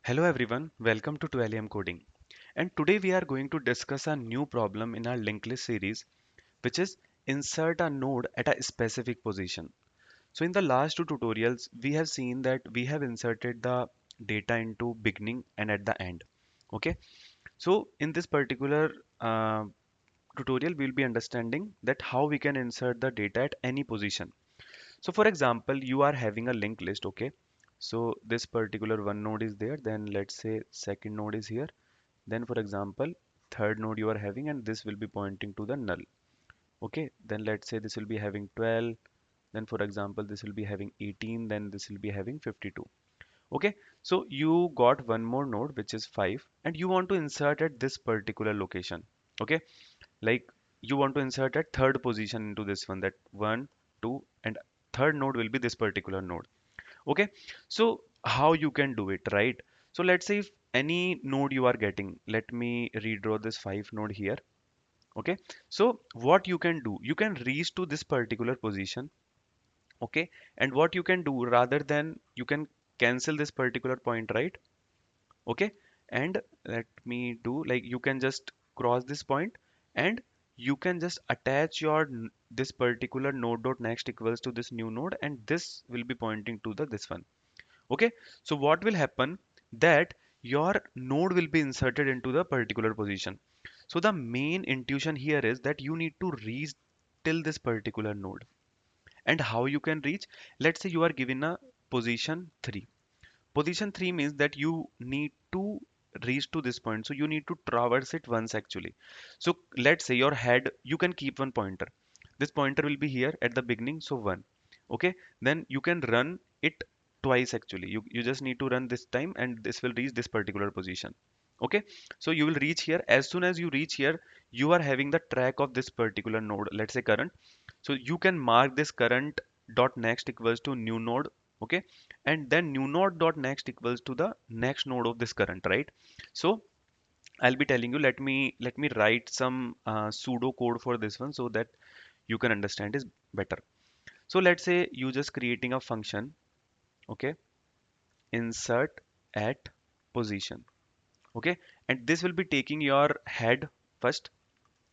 Hello everyone, welcome to 12am Coding. And today we are going to discuss a new problem in our linked list series, which is insert a node at a specific position. So in the last two tutorials, we have seen that we have inserted the data into beginning and at the end. Okay, so in this particular tutorial, we'll be understanding that how we can insert the data at any position. So for example, you are having a linked list, okay? So this particular one node is there, then let's say second node is here. Then for example, third node you are having and this will be pointing to the null. Okay, then let's say this will be having 12. Then for example, this will be having 18. Then this will be having 52. Okay, so you got one more node which is 5 and you want to insert at this particular location. Okay, like you want to insert at third position into this one, that 1, 2 and third node will be this particular node. Okay, so how you can do it, right? So let's say if any node you are getting, let me redraw this 5 node here. Okay, so what you can do, you can reach to this particular position. Okay, and what you can do, rather than you can cancel this particular point, right? Okay, and let me do, like, you can just cross this point and you can just attach your this particular node dot next equals to this new node, and this will be pointing to the this one. Okay, so what will happen, that your node will be inserted into the particular position. So the main intuition here is that you need to reach till this particular node. And how you can reach, let's say you are given a position 3. Position 3 means that you need to reach to this point, so you need to traverse it once actually. So let's say your head, you can keep one pointer. This pointer will be here at the beginning, so 1. Okay, then you can run it twice actually. You just need to run this time and this will reach this particular position. Okay, so you will reach here. As soon as you reach here, you are having the track of this particular node, let's say current. So you can mark this current dot next equals to new node. Okay, and then new node dot next equals to the next node of this current, right? So I'll be telling you, let me write some pseudo code for this one so that you can understand is better. So let's say you just creating a function. Okay, insert at position. Okay, and this will be taking your head first.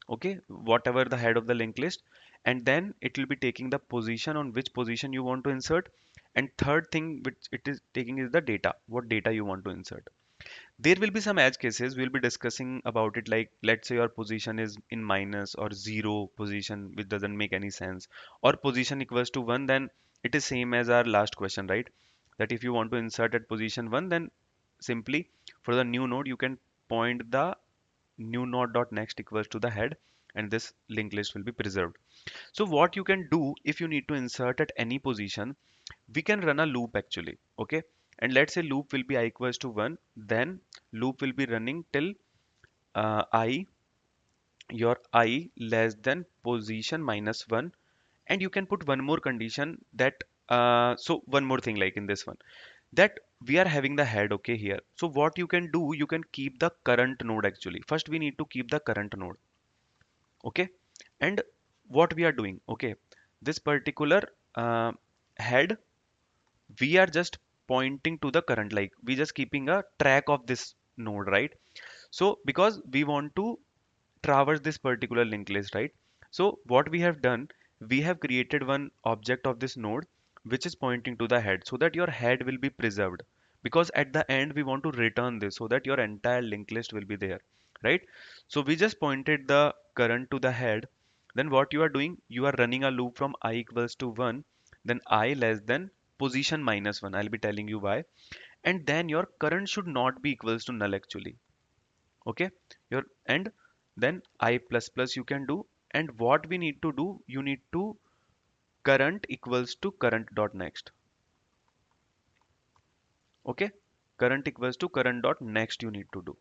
Okay, whatever the head of the linked list, and then it will be taking the position on which position you want to insert, and third thing which it is taking is the data, what data you want to insert. There will be some edge cases we'll be discussing about it, like let's say your position is in minus or zero position, which doesn't make any sense, or position equals to 1, then it is same as our last question, right? That if you want to insert at position 1, then simply for the new node you can point the new node dot next equals to the head, and this linked list will be preserved. So what you can do, if you need to insert at any position, we can run a loop actually. Okay, and let's say loop will be I equals to 1, then loop will be running till I, your I less than position minus 1, and you can put one more condition that so one more thing, like in this one, that we are having the head, okay, here. So what you can do, you can keep the current node actually. First we need to keep the current node. Okay, and what we are doing, okay, this particular uh, head, we are just pointing to the current, like we just keeping a track of this node, right? So because we want to traverse this particular linked list, right? So what we have done, we have created one object of this node which is pointing to the head, so that your head will be preserved, because at the end we want to return this so that your entire linked list will be there, right? So we just pointed the current to the head. Then what you are doing, you are running a loop from I equals to 1, then I less than position minus 1. I'll be telling you why. And then your current should not be equals to null actually. Okay, your, and then I plus plus you can do. And what we need to do, you need to current equals to current dot next. Okay, current equals to current dot next you need to do.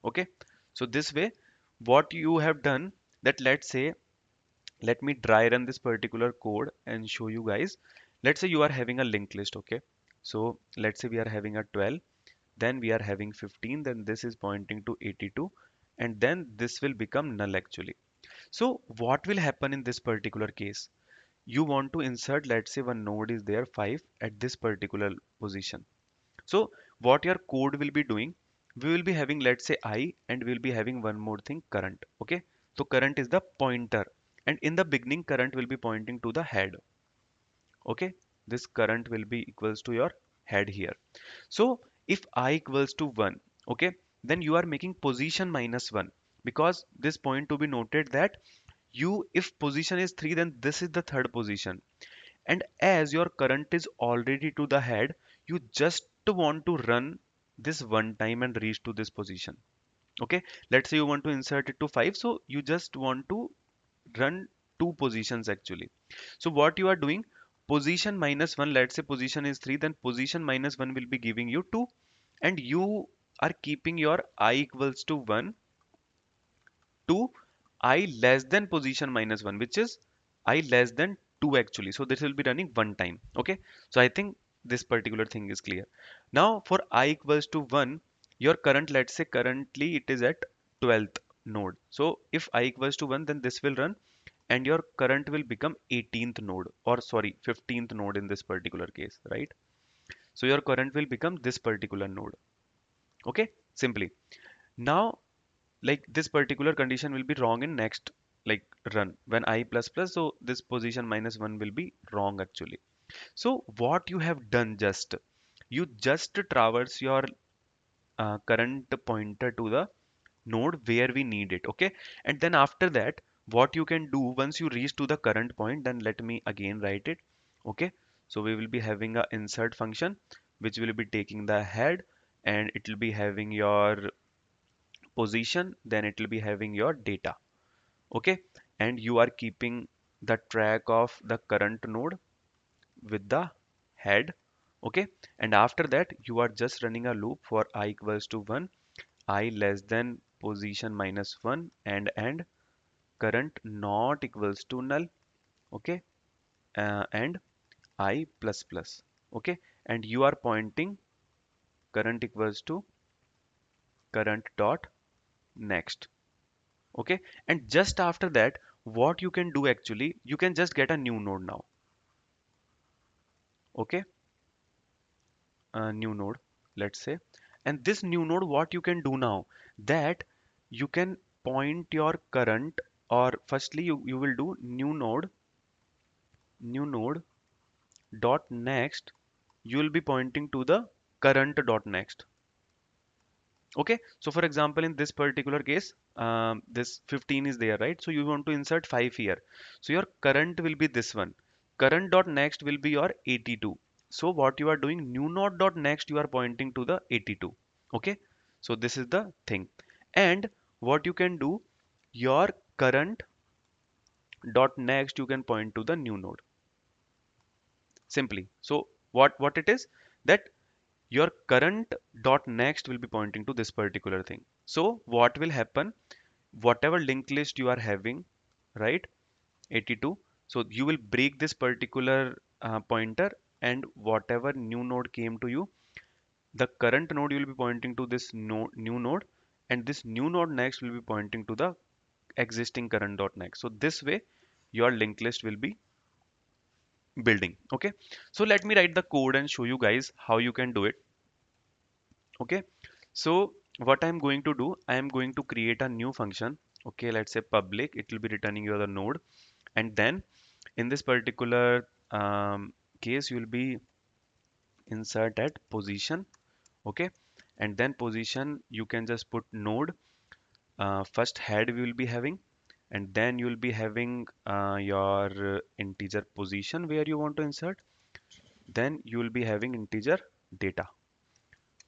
Okay, so this way what you have done, that let's say, let me dry run this particular code and show you guys. Let's say you are having a linked list. Okay, so let's say we are having a 12, then we are having 15, then this is pointing to 82, and then this will become null actually. So what will happen in this particular case, you want to insert, let's say one node is there 5 at this particular position. So what your code will be doing, we will be having, let's say, I, and we'll be having one more thing, current. Okay, so current is the pointer, and in the beginning current will be pointing to the head. Okay, this current will be equals to your head here. So if I equals to 1, okay, then you are making position minus 1, because this point to be noted that you, if position is 3, then this is the third position, and as your current is already to the head, you just want to run this one time and reach to this position. Okay, let's say you want to insert it to 5, so you just want to run two positions actually. So what you are doing, position minus 1, let's say position is 3, then position minus 1 will be giving you 2, and you are keeping your I equals to 1 to I less than position minus 1, which is I less than 2 actually. So this will be running one time. Okay, so I think this particular thing is clear. Now for I equals to 1, your current, let's say currently it is at 12th node. So if I equals to 1, then this will run, and your current will become 18th node, or sorry, 15th node in this particular case, right? So your current will become this particular node. Okay, simply. Now, like this particular condition will be wrong in next like run when I plus plus, so this position minus 1 will be wrong actually. So what you have done, just you just traverse your current pointer to the node where we need it. Okay, and then after that, what you can do once you reach to the current point, then let me again write it. Okay, so we will be having a insert function which will be taking the head, and it will be having your position, then it will be having your data. Okay, and you are keeping the track of the current node with the head. Okay, and after that you are just running a loop for I equals to 1, I less than position minus 1, and current not equals to null. Okay, and I plus plus. Okay, and you are pointing current equals to current dot next. Okay, and just after that, what you can do actually, you can just get a new node now. Okay, a new node, let's say, and this new node, what you can do now, that you can point your current, or firstly you will do new node dot next, you will be pointing to the current dot next. Okay, so for example in this particular case, this 15 is there, right? So you want to insert 5 here, so your current will be this one, current dot next will be your 82. So what you are doing, new node dot next, you are pointing to the 82. Okay, so this is the thing. And what you can do, your current dot next, you can point to the new node simply. So what it is, that your current dot next will be pointing to this particular thing. So what will happen, whatever linked list you are having, right, 82, so you will break this particular pointer, and whatever new node came to you, the current node you will be pointing to this new node, and this new node next will be pointing to the existing current dot next. So this way your linked list will be building. Okay, so let me write the code and show you guys how you can do it. Okay, so what I'm going to do, I am going to create a new function. Okay, let's say public, it will be returning you the node, and then in this particular case you will be insert at position. Okay, and then position you can just put node, first head we will be having, and then you will be having your integer position where you want to insert, then you will be having integer data.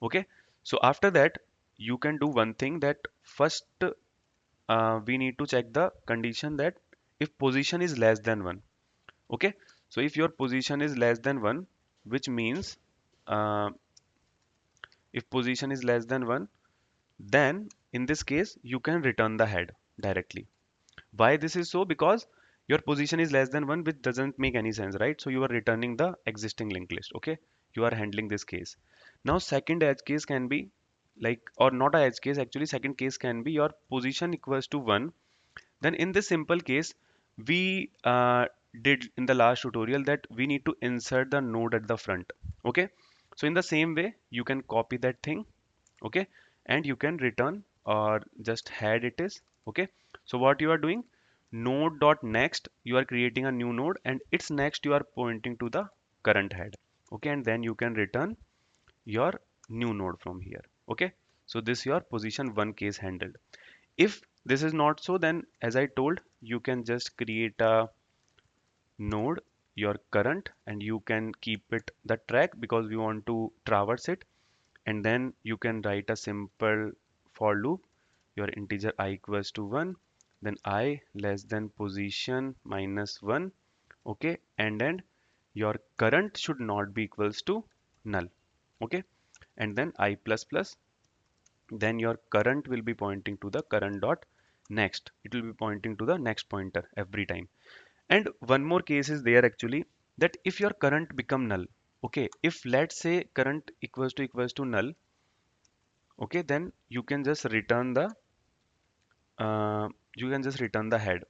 Okay, so after that you can do one thing, that first we need to check the condition that if position is less than 1. Okay, so if your position is less than 1, which means uh, if position is less than 1, then in this case you can return the head directly. Why this is so? Because your position is less than 1, which doesn't make any sense, right? So you are returning the existing linked list. Okay, you are handling this case. Now second edge case can be like, or not a edge case actually, second case can be your position equals to 1. Then in this simple case, we did in the last tutorial that we need to insert the node at the front. Okay, So in the same way, you can copy that thing, okay, and you can return or just head it is, okay. So what you are doing, node dot next, you are creating a new node and its next you are pointing to the current head, okay, and then you can return your new node from here, okay. So this your position one case handled. If this is not so, then as I told, you can just create a node your current and you can keep it the track because we want to traverse it, and then you can write a simple for loop, your integer I equals to 1, then I less than position minus 1, okay, and then your current should not be equals to null, okay, and then I plus plus, then your current will be pointing to the current dot next, it will be pointing to the next pointer every time. And one more case is there actually, that if your current become null, okay, if let's say current equals to null, okay, then you can just return the head,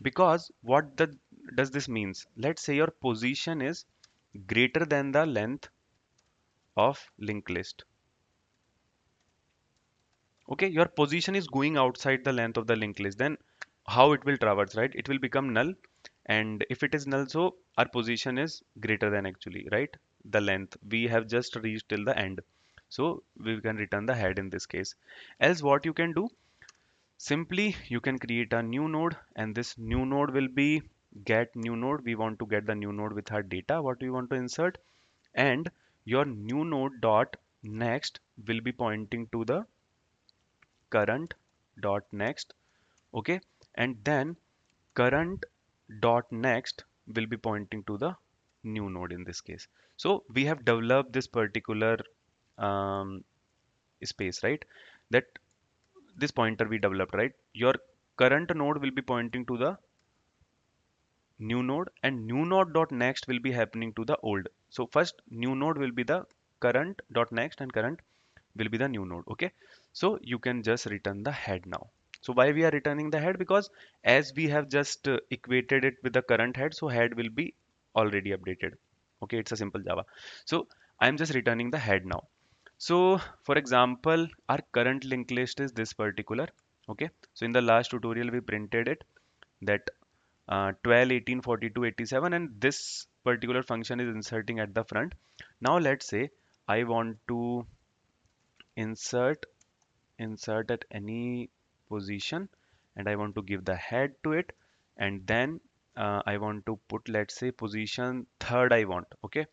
because what the does this means, let's say your position is greater than the length of linked list, okay, your position is going outside the length of the linked list, then how it will traverse, right, it will become null. And if it is null, so our position is greater than actually, right, the length we have just reached till the end, so we can return the head in this case. Else what you can do, simply you can create a new node and this new node will be get new node, we want to get the new node with our data what we want to insert, and your new node dot next will be pointing to the current dot next, okay, and then current dot next will be pointing to the new node in this case. So we have developed this particular um, space, right, that this pointer we developed, right, your current node will be pointing to the new node and new node dot next will be happening to the old. So first new node will be the current dot next and current will be the new node, okay. So you can just return the head now. So why we are returning the head, because as we have just equated it with the current head, so head will be already updated, okay, it's a simple Java. So I'm just returning the head now. So for example, our current linked list is this particular, okay. So in the last tutorial we printed it that 12, 18, 42, 87, and this particular function is inserting at the front. Now let's say I want to insert at any position and I want to give the head to it, and then I want to put, let's say, position third I want, okay,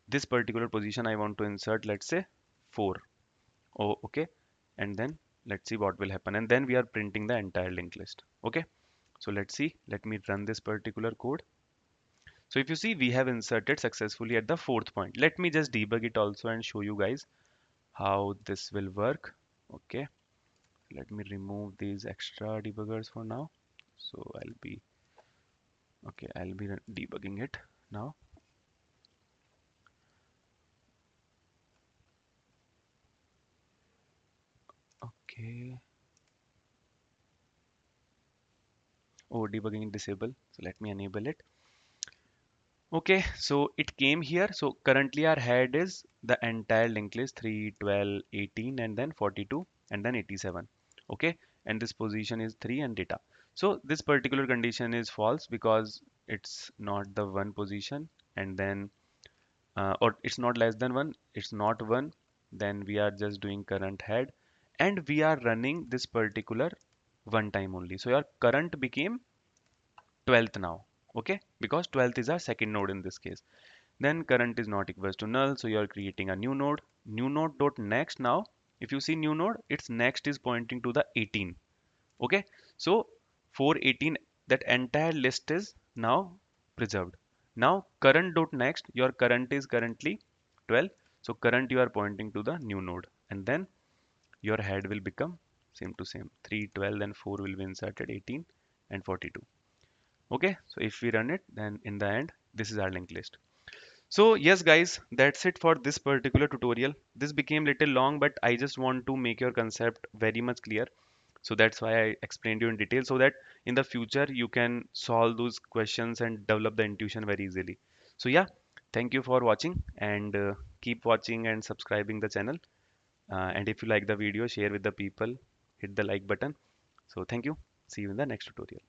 this particular position I want to insert, let's say 4. Oh, okay, and then let's see what will happen, and then we are printing the entire linked list, okay. So let's see, let me run this particular code. So if you see, we have inserted successfully at the fourth point. Let me just debug it also and show you guys how this will work. Okay, let me remove these extra debuggers for now. So I'll be debugging it now. Okay. Oh, debugging disabled. So let me enable it. Okay, so it came here. So currently our head is the entire linked list 3, 12, 18, and then 42, and then 87. Okay, and this position is 3 and data. So this particular condition is false because it's not the one position, and then or it's not less than one, it's not one. Then we are just doing current head, and we are running this particular one time only. So your current became 12th now, okay, because 12th is our second node in this case. Then current is not equals to null, so you're creating a new node dot next. Now if you see new node, its next is pointing to the 18, okay. So 418, that entire list is now preserved. Now current dot next, your current is currently 12, so current you are pointing to the new node, and then your head will become same to same 3, 12, and 4 will be inserted 18 and 42. Okay, so if we run it, then in the end this is our linked list. So yes guys, that's it for this particular tutorial. This became little long, but I just want to make your concept very much clear. So that's why I explained you in detail, so that in the future you can solve those questions and develop the intuition very easily. So yeah, thank you for watching, and Keep watching and subscribing the channel. And if you like the video, share with the people, hit the like button. So thank you. See you in the next tutorial.